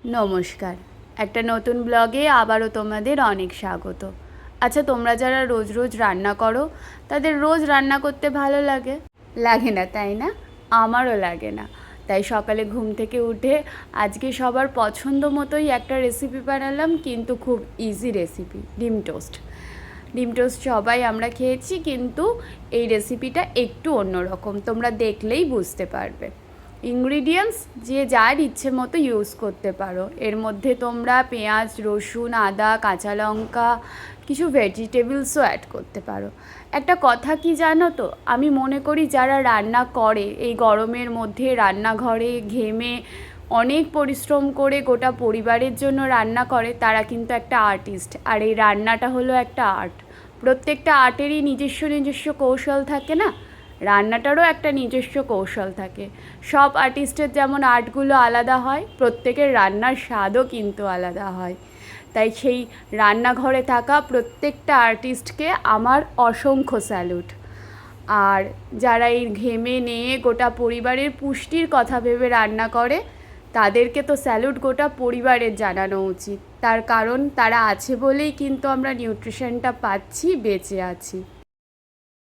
নমস্কার। একটা নতুন ব্লগে আবারও তোমাদের অনেক স্বাগত। আচ্ছা, তোমরা যারা রোজ রোজ রান্না করো তাদের রোজ রান্না করতে ভালো লাগে? লাগে না, তাই না? আমারও লাগে না। তাই সকালে ঘুম থেকে উঠে আজকে সবার পছন্দ মতোই একটা রেসিপি বানালাম, কিন্তু খুব ইজি রেসিপি, ডিম টোস্ট। ডিম টোস্ট সবাই আমরা খেয়েছি, কিন্তু এই রেসিপিটা একটু অন্যরকম, তোমরা দেখলেই বুঝতে পারবে। ইনগ্রিডিয়েন্টস যে যার ইচ্ছে মতো ইউজ করতে পারো। এর মধ্যে তোমরা পেঁয়াজ, রসুন, আদা, কাঁচা লঙ্কা, কিছু ভেজিটেবলসও অ্যাড করতে পারো। একটা কথা কি জানো তো, আমি মনে করি যারা রান্না করে এই গরমের মধ্যে রান্নাঘরে ঘেমে অনেক পরিশ্রম করে গোটা পরিবারের জন্য রান্না করে, তারা কিন্তু একটা আর্টিস্ট। আর এই রান্নাটা হলো একটা আর্ট। প্রত্যেকটা আর্টেরই নিজস্ব নিজস্ব কৌশল থাকে না? রান্নাটারও একটা নিজস্ব কৌশল থাকে। সব আর্টিস্টের যেমন আর্টগুলো আলাদা হয়, প্রত্যেকের রান্নার স্বাদও কিন্তু আলাদা হয়। তাই সেই রান্নাঘরে থাকা প্রত্যেকটা আর্টিস্টকে আমার অসংখ্য স্যালুট। আর যারা এই ঘেমে নিয়ে গোটা পরিবারের পুষ্টির কথা ভেবে রান্না করে, তাদেরকে তো স্যালুট গোটা পরিবারের জানানো উচিত। তার কারণ তারা আছে বলেই কিন্তু আমরা নিউট্রিশনটা পাচ্ছি, বেঁচে আছি।